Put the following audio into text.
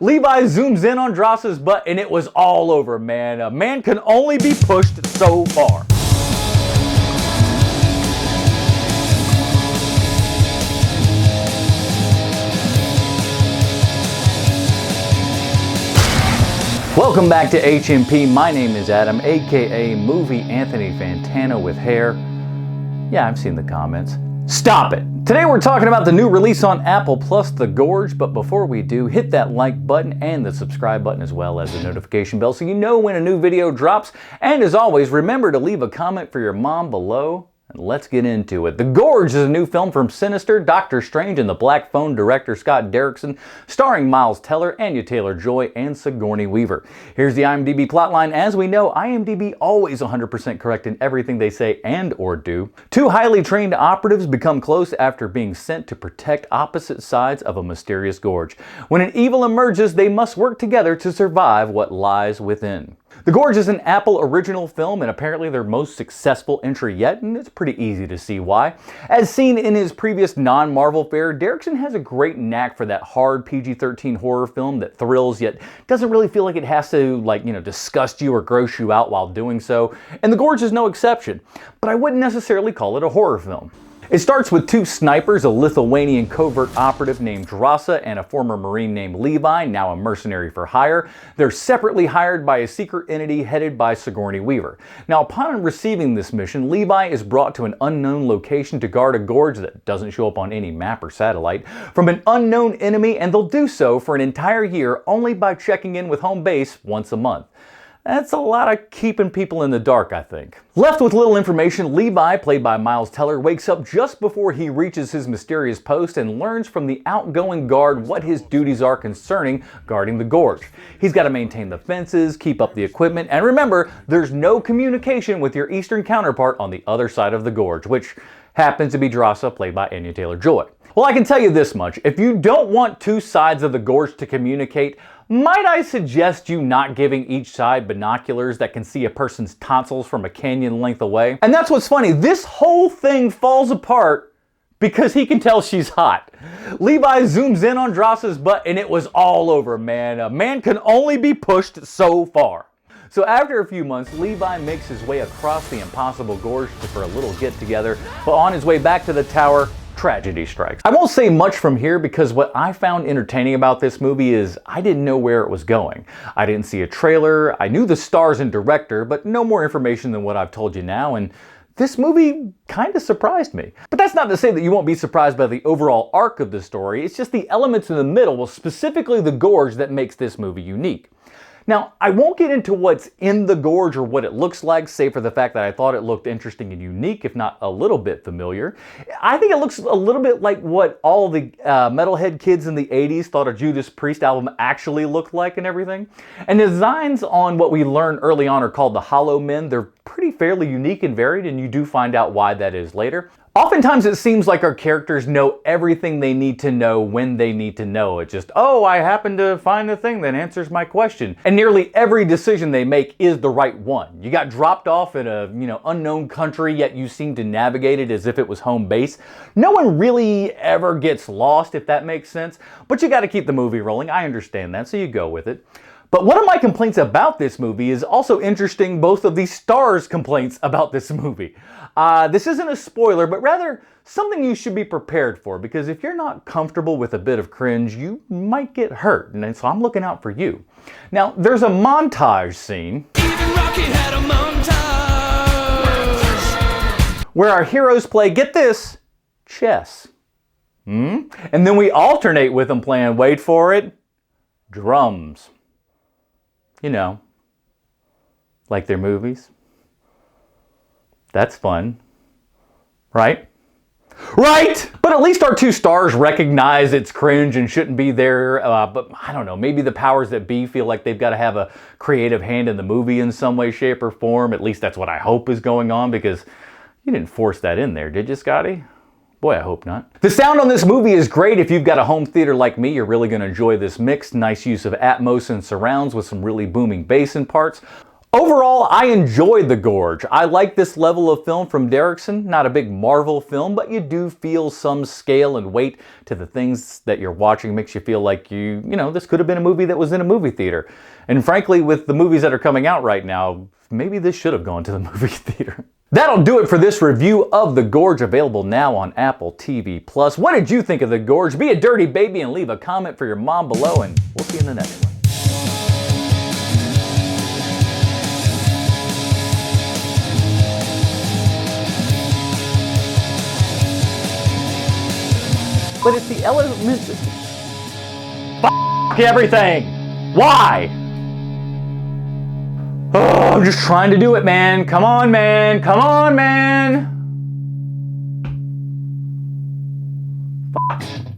Levi zooms in on Drossa's butt and it was all over, man. A man can only be pushed so far. Welcome back to HMP. My name is Adam, aka Movie Anthony Fantano with hair. Yeah, I've seen the comments. Stop it! Today we're talking about the new release on Apple Plus, The Gorge, but before we do, hit that like button and the subscribe button as well as the notification bell so you know when a new video drops. And as always, remember to leave a comment for your mom below. And let's get into it. The Gorge is a new film from Sinister, Doctor Strange, and the Black Phone director Scott Derrickson, starring Miles Teller, Anya Taylor-Joy, and Sigourney Weaver. Here's the IMDb plotline. As we know, IMDb always 100% correct in everything they say and or do. Two highly trained operatives become close after being sent to protect opposite sides of a mysterious gorge. When an evil emerges, they must work together to survive what lies within. The Gorge is an Apple original film and apparently their most successful entry yet, and it's pretty easy to see why. As seen in his previous non-Marvel fare, Derrickson has a great knack for that hard PG-13 horror film that thrills yet doesn't really feel like it has to, disgust you or gross you out while doing so, and The Gorge is no exception, but I wouldn't necessarily call it a horror film. It starts with two snipers, a Lithuanian covert operative named Drossa and a former Marine named Levi, now a mercenary for hire. They're separately hired by a secret entity headed by Sigourney Weaver. Now, upon receiving this mission, Levi is brought to an unknown location to guard a gorge that doesn't show up on any map or satellite from an unknown enemy, and they'll do so for an entire year only by checking in with home base once a month. That's a lot of keeping people in the dark, I think. Left with little information, Levi, played by Miles Teller, wakes up just before he reaches his mysterious post and learns from the outgoing guard what his duties are concerning guarding the gorge. He's got to maintain the fences, keep up the equipment, and remember, there's no communication with your eastern counterpart on the other side of the gorge, which happens to be Drossa, played by Anya Taylor-Joy. Well, I can tell you this much. If you don't want two sides of the gorge to communicate, might I suggest you not giving each side binoculars that can see a person's tonsils from a canyon length away? And that's what's funny. This whole thing falls apart because he can tell she's hot. Levi zooms in on Drossa's butt and it was all over, man. A man can only be pushed so far. So after a few months, Levi makes his way across the impossible gorge for a little get-together, but on his way back to the tower, tragedy strikes. I won't say much from here because what I found entertaining about this movie is I didn't know where it was going. I didn't see a trailer, I knew the stars and director, but no more information than what I've told you now, and this movie kind of surprised me. But that's not to say that you won't be surprised by the overall arc of the story, it's just the elements in the middle, well, specifically the gorge, that makes this movie unique. Now, I won't get into what's in the gorge or what it looks like, save for the fact that I thought it looked interesting and unique, if not a little bit familiar. I think it looks a little bit like what all the metalhead kids in the 80s thought a Judas Priest album actually looked like and everything. And the designs on what we learn early on are called the Hollow Men. They're pretty fairly unique and varied, and you do find out why that is later. Oftentimes it seems like our characters know everything they need to know when they need to know. It's just, oh, I happen to find the thing that answers my question. And nearly every decision they make is the right one. You got dropped off in a, unknown country, yet you seem to navigate it as if it was home base. No one really ever gets lost, if that makes sense. But you got to keep the movie rolling. I understand that, so you go with it. But one of my complaints about this movie is also interesting, both of the stars' complaints about this movie. This isn't a spoiler, but rather something you should be prepared for, because if you're not comfortable with a bit of cringe, you might get hurt, and so I'm looking out for you. Now, there's a montage scene where our heroes play, get this, chess. And then we alternate with them playing, wait for it, drums. Like their movies. That's fun. Right? Right! But at least our two stars recognize it's cringe and shouldn't be there, but I don't know, maybe the powers that be feel like they've got to have a creative hand in the movie in some way, shape, or form. At least that's what I hope is going on, because you didn't force that in there, did you, Scotty? Boy, I hope not. The sound on this movie is great. If you've got a home theater like me, you're really going to enjoy this mix. Nice use of Atmos and surrounds with some really booming bass in parts. Overall, I enjoyed The Gorge. I like this level of film from Derrickson. Not a big Marvel film, but you do feel some scale and weight to the things that you're watching. Makes you feel like this could have been a movie that was in a movie theater. And frankly, with the movies that are coming out right now, maybe this should have gone to the movie theater. That'll do it for this review of The Gorge, available now on Apple TV+. What did you think of The Gorge? Be a dirty baby and leave a comment for your mom below, and we'll see you in the next one. But it's the elements. F*** everything! Why? Oh, I'm just trying to do it, man. Come on, man. Come on, man. F***.